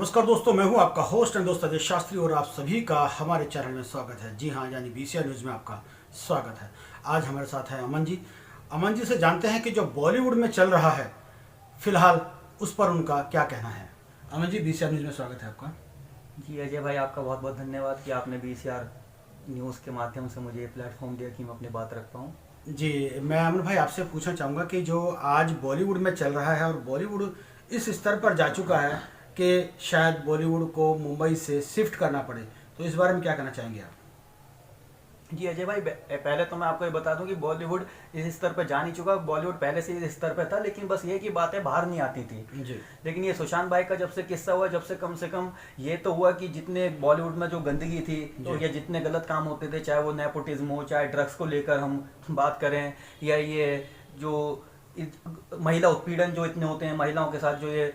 नमस्कार दोस्तों, मैं हूं आपका होस्ट एंड दोस्त अजय शास्त्री और आप सभी का हमारे चैनल में स्वागत है। जी हां, यानी बीसीआर न्यूज़ में आपका स्वागत है। आज हमारे साथ है अमन जी। अमन जी से जानते हैं कि जो बॉलीवुड में चल रहा है फिलहाल, उस पर उनका क्या कहना है। अमन जी, बीसीआर न्यूज़ में स्वागत है आपका। जी अजय भाई, आपका बहुत बहुत धन्यवाद कि आपने बीसीआर न्यूज़ के माध्यम से मुझे ये प्लेटफॉर्म दिया कि मैं अपनी बात रख पाऊँ। जी, मैं अमन भाई आपसे पूछना चाहूँगा कि जो आज बॉलीवुड में चल रहा है और बॉलीवुड इस स्तर पर जा चुका है कि शायद बॉलीवुड को मुंबई से शिफ्ट करना पड़े, तो इस बारे में क्या कहना चाहेंगे आप। जी अजय भाई, पहले तो मैं आपको ये बता दूं कि बॉलीवुड इस स्तर पर जा नहीं चुका। बॉलीवुड पहले से इस स्तर पर था, लेकिन बस ये कि बातें बाहर नहीं आती थी। जी लेकिन ये सुशांत भाई का जब से किस्सा हुआ, जब से कम ये तो हुआ कि जितने बॉलीवुड में जो गंदगी थी तो या जितने गलत काम होते थे, चाहे वो नेपोटिज्म हो, चाहे ड्रग्स को लेकर हम बात करें, या ये जो महिला उत्पीड़न जो इतने होते हैं, महिलाओं के साथ जो ये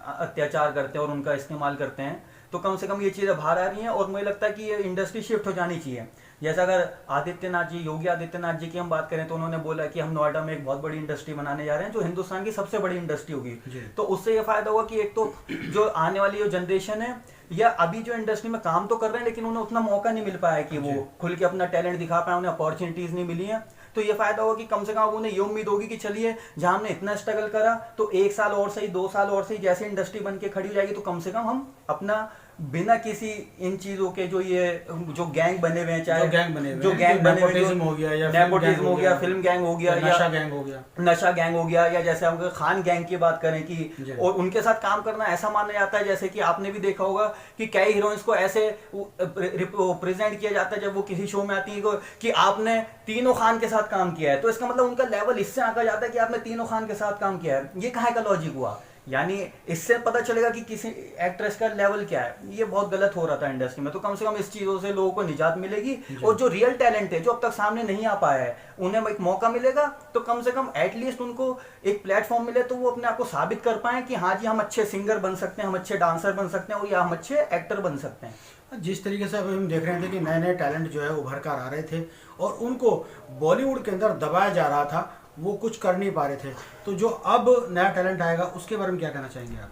अत्याचार करते हैं और उनका इस्तेमाल करते हैं, तो कम से कम ये चीज़ें बाहर आ रही हैं। और मुझे लगता है कि ये इंडस्ट्री शिफ्ट हो जानी चाहिए। जैसा अगर आदित्यनाथ जी, योगी आदित्यनाथ जी की हम बात करें, तो उन्होंने बोला कि हम नोएडा में एक बहुत बड़ी इंडस्ट्री बनाने जा रहे हैं जो हिंदुस्तान की सबसे बड़ी इंडस्ट्री होगी। तो उससे ये फायदा हुआ कि एक तो जो आने वाली जो जनरेशन है या अभी जो इंडस्ट्री में काम तो कर रहे हैं, लेकिन उन्हें उतना मौका नहीं मिल पाया कि वो खुल के अपना टैलेंट दिखा पाए, उन्हें अपॉर्चुनिटीज नहीं मिली है। तो ये फायदा होगा कि कम से कम उन्हें ये उम्मीद होगी कि चलिए, जहां हमने इतना स्ट्रगल करा तो 1 साल और सही, 2 साल और सही, जैसे इंडस्ट्री बन के खड़ी हो जाएगी तो कम से कम हम अपना बिना किसी इन चीजों के जो गैंग बने हुए हैं, चाहे गैंग बने हुए, नेपोटिज्म हो गया, या नेपोटिज्म हो गया, फिल्म गैंग हो गया, नशा गैंग हो गया, नशा गैंग हो गया, या जैसे हम खान गैंग की बात करें कि और उनके साथ काम करना ऐसा माना जाता है, जैसे कि आपने भी देखा होगा कि कई हीरोइंस को ऐसे प्रेजेंट किया जाता है जब वो किसी शो में आती है कि आपने तीनों खान के साथ काम किया है। तो इसका मतलब उनका लेवल इससे आंका जाता है कि आपने तीनों खान के साथ काम किया है। ये कहाँ का लॉजिक हुआ? यानी इससे पता चलेगा कि किसी एक्ट्रेस का लेवल क्या है। ये बहुत गलत हो रहा था इंडस्ट्री में। तो कम से कम इस चीजों से लोगों को निजात मिलेगी, और जो रियल टैलेंट है जो अब तक सामने नहीं आ पाया है, उन्हें एक मौका मिलेगा। तो कम से कम एटलीस्ट उनको एक प्लेटफॉर्म मिले तो वो अपने आप को साबित कर पाए कि हाँ जी, हम अच्छे सिंगर बन सकते हैं, हम अच्छे डांसर बन सकते हैं, और या हम अच्छे एक्टर बन सकते हैं। जिस तरीके से अभी हम देख रहे थे कि नए नए टैलेंट जो है उभर कर आ रहे थे और उनको बॉलीवुड के अंदर दबाया जा रहा था, वो कुछ कर नहीं पा रहे थे, तो जो अब नया टैलेंट आएगा उसके बारे में क्या कहना चाहेंगे आप।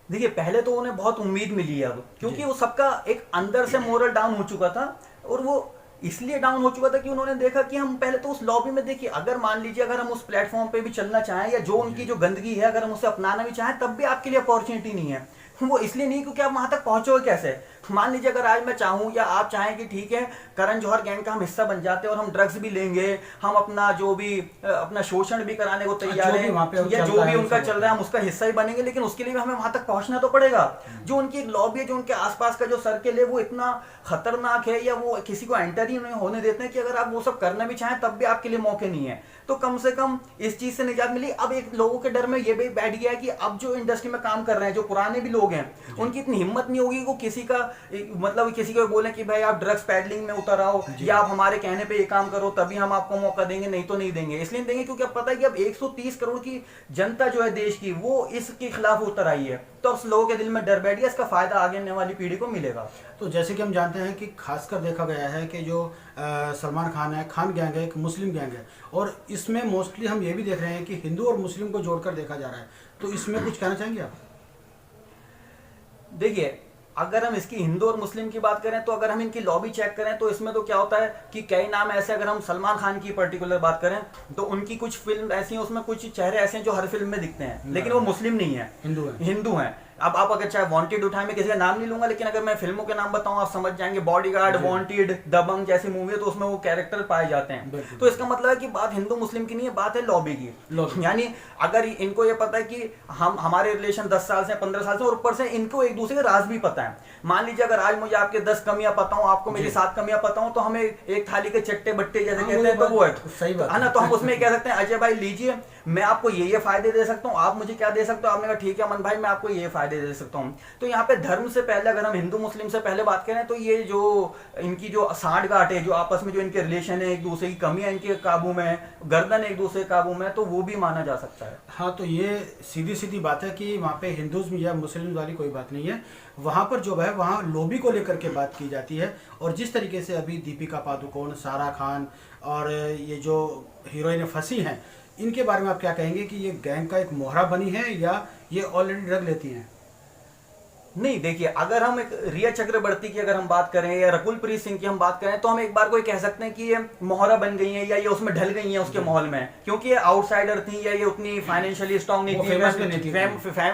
देखिए, पहले तो उन्हें बहुत उम्मीद मिली है अब, क्योंकि वो सबका एक अंदर से मोरल डाउन हो चुका था। और वो इसलिए डाउन हो चुका था कि उन्होंने देखा कि हम पहले तो उस लॉबी में, देखिए, अगर मान लीजिए अगर हम उस प्लेटफॉर्म पे भी चलना चाहें, या जो उनकी जो गंदगी है अगर हम उसे अपनाना भी चाहें, तब भी आपके लिए अपॉर्चुनिटी नहीं है। वो इसलिए नहीं क्योंकि आप वहां तक पहुंचोगे कैसे। मान लीजिए अगर आज मैं चाहूं या आप चाहें कि ठीक है, करण जौहर गैंग का हम हिस्सा बन जाते हैं और हम ड्रग्स भी लेंगे, हम अपना जो भी अपना शोषण भी कराने को तैयार है, या जो भी उनका चल रहा है हम उसका हिस्सा ही बनेंगे, लेकिन उसके लिए भी हमें वहां तक पहुंचना तो पड़ेगा। जो उनकी एक लॉबी है, जो उनके आसपास का जो सर्किल है, वो इतना खतरनाक है, या वो किसी को एंटर ही नहीं होने देते हैं कि अगर आप वो सब करना भी चाहें तब भी आपके लिए मौके नहीं है। तो कम से कम इस चीज से निजात मिली। अब एक लोगों के डर में ये भी बैठ गया है कि अब जो इंडस्ट्री में काम कर रहे हैं, जो पुराने भी लोग हैं, उनकी इतनी हिम्मत नहीं होगी कि किसी का मतलब किसी को बोले कि भाई आप ड्रग्स पैडलिंग में उतर आओ, या आप हमारे कहने पे ये काम करो तभी हम आपको मौका देंगे, नहीं तो नहीं देंगे। इसलिए देंगे क्योंकि अब पता है कि अब 130 करोड़ की जनता जो है देश की, वो इसके खिलाफ उतर आई है। तो अब लोगों के दिल में डर बैठ गया, इसका फायदा आगे आने वाली पीढ़ी को मिलेगा। तो जैसे कि हम जानते हैं कि खासकर देखा गया है कि जो सलमान खान है, खान गैंग है, एक मुस्लिम गैंग है, और इसमें मोस्टली हम ये भी देख रहे हैं कि हिंदू और मुस्लिम को जोड़कर देखा जा रहा है। तो इसमें कुछ कहना चाहेंगे आप। देखिए, अगर हम इसकी हिंदू और मुस्लिम की बात करें, तो अगर हम इनकी लॉबी चेक करें तो इसमें तो क्या होता है कि कई नाम ऐसे, अगर हम सलमान खान की पर्टिकुलर बात करें तो उनकी कुछ फिल्म ऐसी हैं, उसमें कुछ चेहरे ऐसे हैं जो हर फिल्म में दिखते हैं, लेकिन वो मुस्लिम नहीं है, हिंदू हैं। अब आप अगर चाहे वांटेड उठाएं, मैं किसी का नाम नहीं लूंगा, लेकिन अगर मैं फिल्मों के नाम बताऊं आप समझ जाएंगे। बॉडीगार्ड, वांटेड, दबंग जैसी मूवी है तो उसमें वो कैरेक्टर पाए जाते हैं। तो इसका मतलब है कि बात हिंदू मुस्लिम की नहीं है, बात है लॉबी की। यानी अगर इनको ये पता है कि हम हमारे रिलेशन 10 साल से 15 साल से, और ऊपर से इनको एक दूसरे के राज भी पता है। मान लीजिए अगर आज मुझे आपके 10 कमियां पता हूं, आपको मेरी 7 कमियां पता हूं, तो हमें एक थाली के चट्टे बट्टे जैसे कहते हैं, तो वो है ना। तो हम उसमें कह सकते हैं अजय भाई लीजिए, मैं आपको ये फायदे दे सकता हूँ, आप मुझे क्या दे सकते हो। आपने कहा ठीक है अमन भाई, मैं आपको ये फायदे दे सकता हूँ। तो यहाँ पे धर्म से पहले, अगर हम हिंदू मुस्लिम से पहले बात करें, तो ये जो इनकी जो सांठगांठ है, जो आपस में जो इनके रिलेशन है, एक दूसरे की कमियां इनके काबू में, गर्दन एक दूसरे के काबू में, तो वो भी माना जा सकता है। हाँ, तो ये सीधी सीधी बात है कि वहाँ पे हिंदुज़्म या मुस्लिम वाली कोई बात नहीं है। वहाँ पर जो है वहाँ लॉबी को लेकर के बात की जाती है। और जिस तरीके से अभी दीपिका पादुकोण, सारा खान और ये जो हीरोइन फंसी हैं, इनके बारे में आप क्या कहेंगे कि ये गैंग का एक मोहरा बनी है या ये ऑलरेडी ड्रग लेती हैं। नहीं, देखिए अगर हम एक रिया चक्रवर्ती की अगर हम बात करें या रकुल प्रीत सिंह की हम बात करें तो हम एक बार को ये कह सकते हैं कि ये मोहरा बन गई हैं या ये उसमें ढल गई हैं उसके माहौल में, क्योंकि ये आउटसाइडर थी या ये उतनी फाइनेंशियली स्ट्रांग नहीं वो थी, फेमस भी नहीं थी।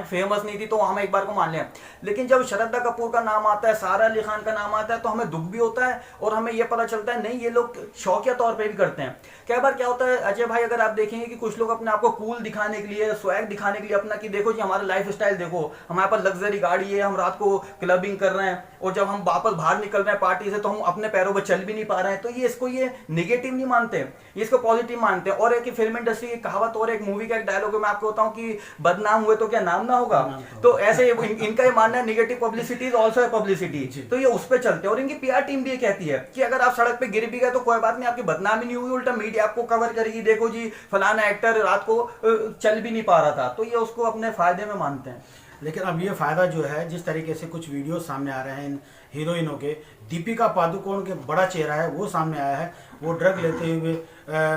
फेमस नहीं थी, तो हम एक बार को मान लें। लेकिन जब श्रद्धा कपूर का नाम आता है, सारा अली खान का नाम आता है, तो हमें दुख भी होता है और हमें ये पता चलता है नहीं ये लोग शौकिया तौर पर भी करते हैं। कई बार क्या होता है अजय भाई, अगर आप देखेंगे कि कुछ लोग अपने आप को कूल दिखाने के लिए, स्वैग दिखाने के लिए अपना कि देखो जी हमारा लाइफ स्टाइल देखो, हमारे पास लग्जरी गाड़ी है, हम रात को क्लबिंग कर रहे हैं और जब हम वापस बाहर निकल रहे हैं पार्टी से तो हम अपने पैरों पर चल भी नहीं पा रहे हैं, तो ये इसको ये निगेटिव नहीं मानते, ये इसको पॉजिटिव मानते हैं। और एक फिल्म इंडस्ट्री की कहावत और एक मूवी का एक डायलॉग मैं आपको बताऊं कि बदनाम हुए तो क्या नाम ना होगा, तो ऐसे इनका ये मानना है negative publicity is also publicity, तो ये उस पर चलते हैं। और इनकी पीआर टीम भी ये कहती है कि अगर आप सड़क पे गिर भी गए तो कोई बात नहीं, आपकी बदनामी नहीं हुई, उल्टा मीडिया आपको कवर करेगी, देखो जी फलाना एक्टर रात को चल भी नहीं पा रहा था, तो ये उसको अपने फायदे में मानते हैं। लेकिन अब ये फायदा जो है, जिस तरीके से कुछ वीडियो सामने आ रहे हैं इन हीरोइनों के, दीपिका पादुकोण के बड़ा चेहरा है वो सामने आया है, वो ड्रग लेते हुए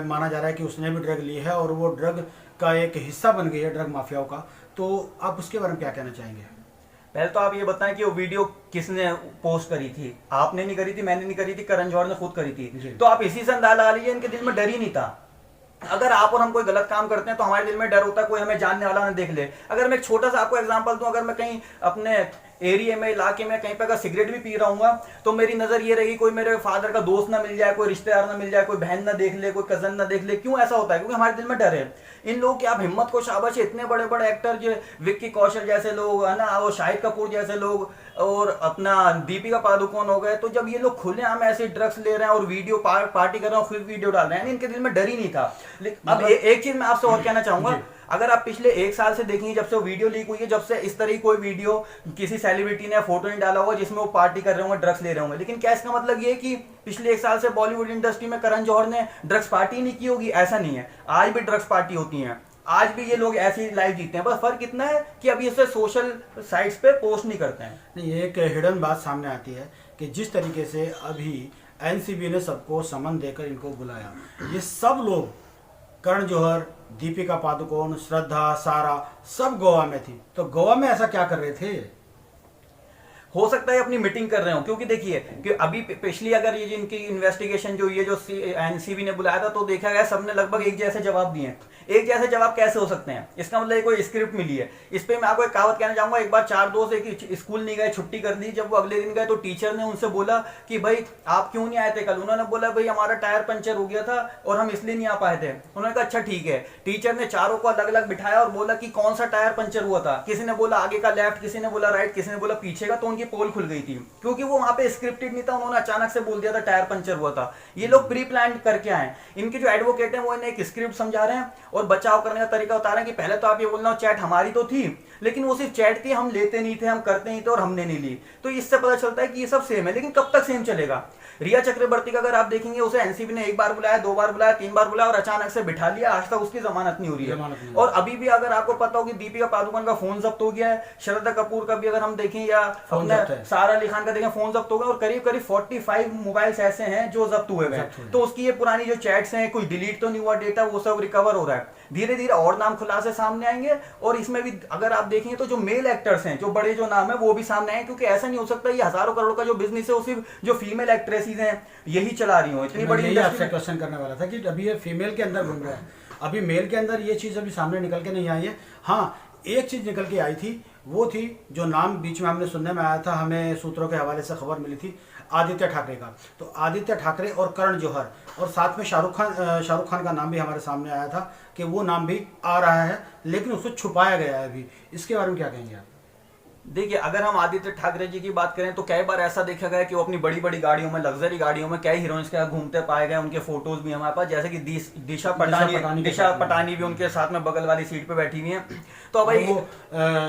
माना जा रहा है कि उसने भी ड्रग ली है और वो ड्रग का एक हिस्सा बन गई है, ड्रग माफियाओं का। तो आप उसके बारे में क्या कहना चाहेंगे? पहले तो आप ये बताएं कि वो वीडियो किसने पोस्ट करी थी? आपने नहीं करी थी, मैंने नहीं करी थी, करण जौहर ने खुद करी थी। तो आप इसी से अंदाजा लगा लीजिए इनके दिल में डर ही नहीं था। अगर आप और हम कोई गलत काम करते हैं तो हमारे दिल में डर होता है कोई हमें जानने वाला ना देख ले। अगर मैं एक छोटा सा आपको एग्जांपल दूं, अगर मैं कहीं अपने एरिया में, इलाके में कहीं पे अगर सिगरेट भी पी रहा हूँ तो मेरी नजर ये रहेगी कोई मेरे फादर का दोस्त ना मिल जाए, कोई रिश्तेदार ना मिल जाए, कोई बहन ना देख ले, कोई कजन ना देख ले। क्यों ऐसा होता है? क्योंकि हमारे दिल में डर है। इन लोगों की आप हिम्मत को शाबाश, इतने बड़े बड़े एक्टर जो विक्की कौशल जैसे लोग है ना, वो शाहिद कपूर जैसे लोग और अपना दीपिका पादुकोण हो गए, तो जब ये लोग खुलेआम ऐसे ड्रग्स ले रहे हैं और वीडियो पार्टी कर रहे हैं, फिर वीडियो डाल रहे हैं, इनके दिल में डर ही नहीं था। अब एक चीज मैं आपसे और कहना चाहूंगा, अगर आप पिछले एक साल से देखेंगे जब से वो वीडियो लीक हुई है, जब से इस तरह की कोई वीडियो किसी सेलिब्रिटी ने फोटो नहीं डाला होगा जिसमें वो पार्टी कर रहे होंगे, ड्रग्स ले रहे होंगे। लेकिन क्या इसका मतलब ये कि पिछले एक साल से बॉलीवुड इंडस्ट्री में करण जौहर ने ड्रग्स पार्टी नहीं की होगी? ऐसा नहीं है, आज भी ड्रग्स पार्टी होती है, आज भी ये लोग ऐसी लाइफ जीते हैं। बस फर्क इतना है कि अभी इसे सोशल साइट्स पे पोस्ट नहीं करते हैं। नहीं, एक हिडन बात सामने आती है कि जिस तरीके से अभी एनसीबी ने सबको समन देकर इनको बुलाया, ये सब लोग करण जौहर, दीपिका पादुकोण, श्रद्धा, सारा सब गोवा में थी, तो गोवा में ऐसा क्या कर रहे थे? हो सकता है अपनी मीटिंग कर रहे हो, क्योंकि देखिए कि अभी पिछली अगर ये इनकी इन्वेस्टिगेशन जो ये जो एनसीबी ने बुलाया था तो देखा गया सबने लगभग एक जैसे जवाब दिए। एक जैसे जवाब कैसे हो सकते हैं? इसका मतलब कोई स्क्रिप्ट मिली है। इस पे मैं आपको एक कहावत कहना चाहूंगा। एक बार 4 दोस्त एक स्कूल नहीं गए, छुट्टी कर दी। जब वो अगले दिन गए तो टीचर ने उनसे बोला कि भाई आप क्यों नहीं आए थे कल? उन्होंने बोला भाई हमारा टायर पंचर हो गया था और हम इसलिए नहीं आ पाए थे। उन्होंने कहा अच्छा ठीक है। टीचर ने चारों को अलग अलग बिठाया और बोला कि कौन सा टायर पंचर हुआ था। किसी ने बोला आगे का लेफ्ट, किसी ने बोला राइट, किसी ने बोला पीछे का। तो उनकी पोल खुल गई थी, क्योंकि वो वहां पे स्क्रिप्टेड नहीं था। उन्होंने अचानक से बोल दिया था टायर पंचर हुआ था। ये लोग प्री प्लान करके आए। इनके जो एडवोकेट हैं वो इन्हें एक स्क्रिप्ट समझा रहे हैं और बचाव करने का तरीका बता रहे हैं कि पहले तो आप ये बोलना चैट हमारी तो थी, लेकिन वो सिर्फ चैट थी, हम लेते नहीं थे, हम करते नहीं थे और हमने नहीं ली। तो इससे पता चलता है कि ये सब सेम है। लेकिन कब तक सेम चलेगा? रिया चक्रवर्ती का अगर आप देखेंगे, उसे एनसीबी ने 1 बार बुलाया, 2 बार बुलाया, 3 बार बुलाया और अचानक से बिठा लिया। आज तक उसकी जमानत नहीं हो रही है। और अभी भी अगर आपको पता हो कि दीपिका पादुकोण का फोन जब्त हो गया है, श्रद्धा कपूर का भी अगर हम देखें या सारा अली खान का देखें, फोन जब्त हो गया और करीब करीब 45 मोबाइल्स ऐसे हैं जो जब्त हुए हैं। तो उसकी ये पुरानी जो चैट्स हैं, कोई डिलीट तो नहीं हुआ डेटा, वो सब रिकवर हो रहा है। धीरे धीरे और नाम खुलासे सामने आएंगे और इसमें भी अगर आप देखेंगे तो जो मेल एक्टर्स हैं, जो बड़े जो नाम है वो भी सामने आए, क्योंकि ऐसा नहीं हो सकता ये हजारों करोड़ का जो बिजनेस है वो सिर्फ जो फीमेल एक्ट्रेसेस हैं यही चला रही हो। इतनी बड़ी आपसे क्वेश्चन करने वाला था कि अभी ये फीमेल के अंदर घूम रहा है, अभी मेल के अंदर ये चीज अभी सामने निकल के नहीं आई है। हाँ, एक चीज निकल के आई थी, वो थी जो नाम बीच में हमने सुनने में आया था, हमें सूत्रों के हवाले से खबर मिली थी आदित्य ठाकरे का। तो आदित्य ठाकरे और करण जौहर और साथ में शाहरुख खान का नाम भी हमारे सामने आया था कि वो नाम भी आ रहा है, लेकिन उसको छुपाया गया है अभी। इसके बारे में क्या कहेंगे आप? देखिए, अगर हम आदित्य ठाकरे जी की बात करें तो कई बार ऐसा देखा गया कि वो अपनी बड़ी बड़ी गाड़ियों में, लग्जरी गाड़ियों में कई हीरोइंस के साथ घूमते पाए गए। उनके फोटोज भी हमारे पास, जैसे कि दिशा पटानी भी उनके साथ में बगल वाली सीट पे बैठी हुई है। तो भाई वो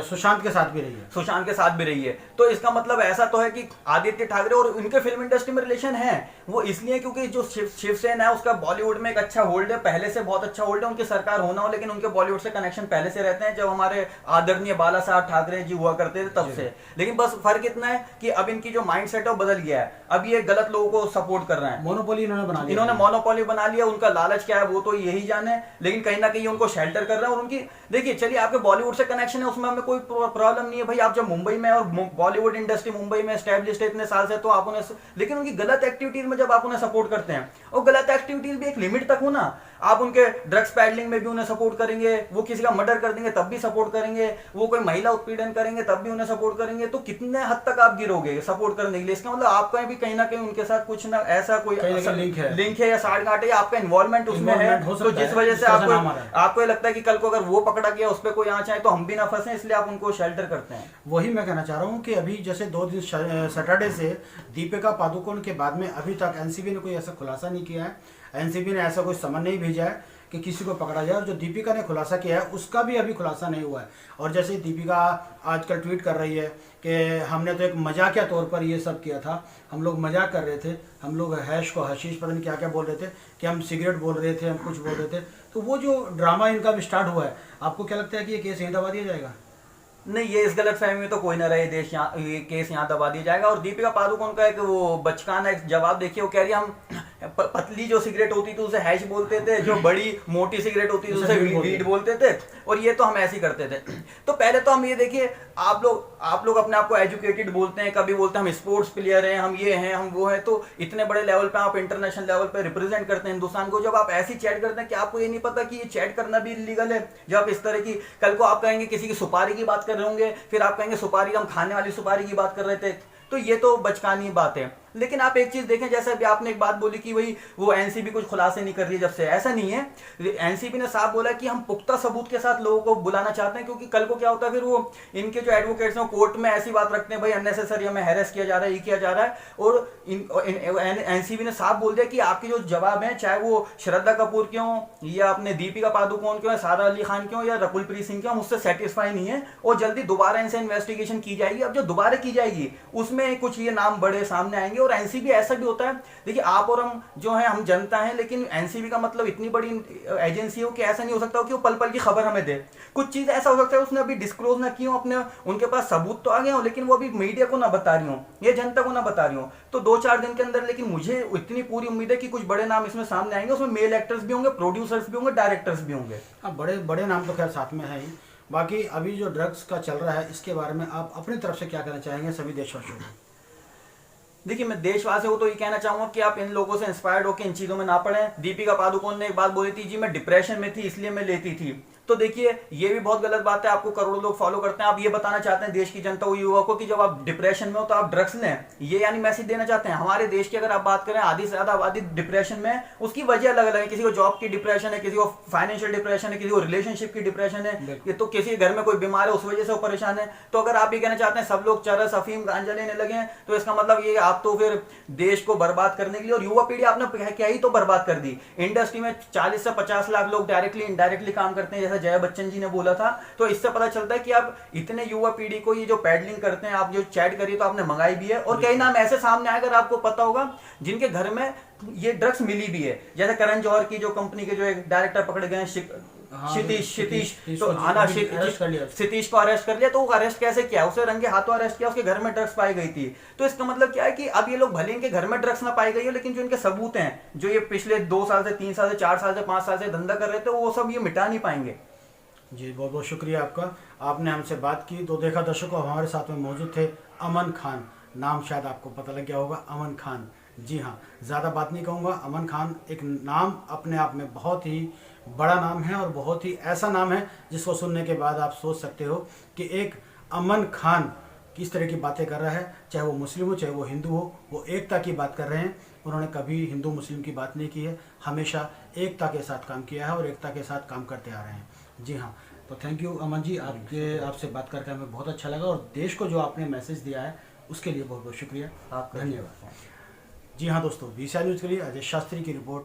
सुशांत के साथ भी रही है, सुशांत के साथ भी रही है। तो इसका मतलब ऐसा तो है कि आदित्य ठाकरे और उनके फिल्म इंडस्ट्री में रिलेशन है। वो इसलिए क्योंकि जो शिवसेना है उसका बॉलीवुड में एक अच्छा होल्ड है, पहले से बहुत अच्छा होल्ड है। उनकी सरकार होना हो, लेकिन उनके बॉलीवुड से कनेक्शन पहले से रहते हैं। जब हमारे आदरणीय बाला साहब ठाकरे जी हुआ करते थे तब से, लेकिन बस फर्क इतना है कि अब इनकी जो माइंड सेट है वो बदल गया है। अब ये गलत लोगों को सपोर्ट कर रहे हैं। मोनोपोली इन्होंने मोनोपोली बना लिया, उनका लालच क्या है वो तो यही जाने, लेकिन कहीं ना कहीं उनको शेल्टर कर रहे हैं। और उनकी देखिए, चलिए आपके बॉलीवुड से कनेक्शन है, उसमें हमें कोई प्रॉब्लम नहीं है भाई। आप जब मुंबई में, और बॉलीवुड इंडस्ट्री मुंबई में एस्टेब्लिश्ड है इतने साल से, तो आप उन्हें, लेकिन उनकी गलत एक्टिविटीज में जब आप उन्हें सपोर्ट करते हैं, और गलत एक्टिविटीज भी एक लिमिट तक हो ना, आप उनके ड्रग्स पैडलिंग में भी उन्हें सपोर्ट करेंगे, वो किसी का मर्डर कर देंगे तब भी सपोर्ट करेंगे, वो कोई महिला उत्पीड़न करेंगे तब भी उन्हें सपोर्ट करेंगे, तो कितने हद तक आप गिरोगे सपोर्ट करने के लिए? इसका मतलब आपका भी कहीं ना कहीं उनके साथ कुछ ना ऐसा कोई लिंक है या साठ-गांठ है, या आपका इन्वॉल्वमेंट उसमें है, तो जिस वजह से आपको ये लगता है कि कल को अगर वो पकड़ा गया, उस पर कोई आंच आए तो हम भी ना फंसे, इसलिए आप उनको शेल्टर करते हैं। वही मैं कहना चाह रहा हूँ कि अभी जैसे 2 दिन सैटरडे से दीपिका पादुकोण के बाद में अभी तक एनसीबी ने कोई ऐसा खुलासा नहीं किया है, एनसीबी ने ऐसा कोई समन नहीं भेजा है कि किसी को पकड़ा जाए। और जो दीपिका ने खुलासा किया है उसका भी अभी खुलासा नहीं हुआ है। और जैसे दीपिका आजकल ट्वीट कर रही है कि हमने तो एक मजाकिया तौर पर ये सब किया था, हम लोग मजाक कर रहे थे, हम लोग हैश को हशीश पता नहीं क्या क्या बोल रहे थे, कि हम सिगरेट बोल रहे थे, हम कुछ बोल रहे थे। तो वो जो ड्रामा इनका भी स्टार्ट हुआ है, आपको क्या लगता है कि ये केस यहीं दबा दिया जाएगा? नहीं, ये इस गलत फहमी में तो कोई ना रहे, ये केस यहाँ दबा दिया जाएगा। और दीपिका पादुकोण का एक वो बचकाना एक जवाब देखिए, वो कह रही है हम पतली जो सिगरेट होती थी उसे हैश बोलते थे, जो बड़ी मोटी सिगरेट होती थी उसे वीड बोलते थे, और ये तो हम ऐसे ही करते थे। तो पहले तो हम ये देखिए, आप लोग अपने आप को एजुकेटेड बोलते हैं, कभी बोलते हैं हम स्पोर्ट्स प्लेयर हैं, हम ये हैं, हम वो हैं, तो इतने बड़े लेवल पे आप इंटरनेशनल लेवल पे रिप्रेजेंट करते हैं हिंदुस्तान को। जब आप ऐसी चैट करते हैं कि आपको ये नहीं पता कि ये चैट करना भी इलीगल है, जब आप इस तरह की, कल को आप कहेंगे किसी की सुपारी की बात कर रहे होंगे, फिर आप कहेंगे सुपारी, हम खाने वाली सुपारी की बात कर रहे थे, तो ये तो बचकानी बात है। लेकिन आप एक चीज देखें, जैसे अभी आपने एक बात बोली कि वही वो एनसीबी कुछ खुलासे नहीं कर रही जब से, ऐसा नहीं है। एनसीबी ने साफ बोला कि हम पुख्ता सबूत के साथ लोगों को बुलाना चाहते हैं, क्योंकि कल को क्या होता है, फिर वो इनके जो एडवोकेट्स हैं कोर्ट में ऐसी बात रखते हैं, भाई अननेसेसरी हमें हैरेस किया जा रहा है, ये किया जा रहा है। और एनसीबी ने साफ बोल दिया कि आपके जो जवाब हैं, चाहे वो श्रद्धा कपूर क्यों, या अपने दीपिका पादुकोण क्यों, सारा अली खान क्यों, या रकुलप्रीत सिंह क्यों, हम उससे सेटिस्फाई नहीं है, और जल्दी दोबारा इनसे इन्वेस्टिगेशन की जाएगी। अब जो दोबारा की जाएगी उसमें कुछ ये नाम बड़े सामने आएंगे। और एनसीबी ऐसा भी होता है, देखिए आप और हम जो है, हम जनता हैं, लेकिन एनसीबी का मतलब इतनी बड़ी एजेंसी हो कि ऐसा नहीं हो सकता हो कि वो पल पल की खबर हमें दे। कुछ चीज ऐसा हो सकता है उसने अभी डिस्क्लोज ना की हो, अपने उनके पास सबूत तो आ गए हो, लेकिन वो अभी मीडिया को ना बता रही हो, ये जनता को ना बता रही हो, तो 2-4 दिन के अंदर। लेकिन मुझे इतनी पूरी उम्मीद है कि कुछ बड़े नाम इसमें सामने आएंगे, उसमें मेल एक्टर्स भी होंगे, प्रोड्यूसर्स भी होंगे, डायरेक्टर्स भी होंगे। हाँ, बड़े बड़े नाम तो खैर साथ में है ही। बाकी अभी जो ड्रग्स का चल रहा है, इसके बारे में आप अपनी तरफ से क्या कहना चाहेंगे सभी देशवासियों को? देखिए, मैं देशवासियों को तो ये कहना चाहूंगा कि आप इन लोगों से इंस्पायर्ड होकर इन चीजों में ना पड़े। दीपिका पादुकोण ने एक बात बोली थी, जी मैं डिप्रेशन में थी इसलिए मैं लेती थी, तो देखिए ये भी बहुत गलत बात है। आपको करोड़ों लोग फॉलो करते हैं, आप ये बताना चाहते हैं देश की जनता को, युवा को, कि जब आप डिप्रेशन में हो तो आप ड्रग्स लें, ये यानी मैसेज देना चाहते हैं। हमारे देश की अगर आप बात करें, आधी से ज्यादा आबादी डिप्रेशन में है, उसकी वजह अलग अलग है। किसी को जॉब की डिप्रेशन है, किसी को फाइनेंशियल डिप्रेशन है, किसी को रिलेशनशिप की डिप्रेशन है, ये तो किसी घर में कोई बीमार है उस वजह से वो परेशान है। तो अगर आप ये कहना चाहते हैं सब लोग चरस अफीम गांजा लेने लगे, तो इसका मतलब ये आप तो फिर देश को बर्बाद करने के लिए, और युवा पीढ़ी आपने क्या ही तो बर्बाद कर दी। इंडस्ट्री में 40 से 50 लाख लोग डायरेक्टली इनडायरेक्टली काम करते हैं, जैसा जया बच्चन जी ने बोला था। तो इससे पता चलता है कि आप इतने युवा पीढ़ी को ये जो पैडलिंग करते हैं, आप जो चैट करिए तो आपने मंगाई भी है, और कई नाम ऐसे सामने आए, अगर आपको पता होगा, जिनके घर में ये ड्रग्स मिली भी है। जैसे करण जौहर की जो कंपनी के जो एक डायरेक्टर पकड़े गए, क्षितिश को अरेस्ट कर लिया। तो वो अरेस्ट कैसे किया? उसे रंगे हाथों अरेस्ट किया, उसके घर में ड्रग्स पाई गई थी। तो इसका मतलब क्या है कि अब ये लोग भले इनके घर में ड्रग्स ना पाई गई हो, लेकिन जो इनके सबूत हैं, जो ये पिछले 2 साल से 3 साल से 4 साल से 5 साल से धंधा कर रहे थे, वो सब ये मिटा नहीं पाएंगे। जी, बहुत बहुत शुक्रिया आपका, आपने हमसे बात की। तो देखा दर्शकों, हमारे साथ में मौजूद थे अमन खान, नाम शायद आपको पता लग गया होगा, अमन खान। जी हाँ, ज़्यादा बात नहीं कहूँगा। अमन खान एक नाम अपने आप में बहुत ही बड़ा नाम है, और बहुत ही ऐसा नाम है जिसको सुनने के बाद आप सोच सकते हो कि एक अमन खान किस तरह की बातें कर रहा है। चाहे वो मुस्लिम हो, चाहे वो हिंदू हो, वो एकता की बात कर रहे हैं। उन्होंने कभी हिंदू मुस्लिम की बात नहीं की है, हमेशा एकता के साथ काम किया है और एकता के साथ काम करते आ रहे हैं। जी हाँ, तो थैंक यू अमन जी, आपसे बात करके हमें बहुत अच्छा लगा, और देश को जो आपने मैसेज दिया है उसके लिए बहुत बहुत शुक्रिया, आपका धन्यवाद। जी हाँ दोस्तों, VCR न्यूज़ के लिए अजय शास्त्री की रिपोर्ट।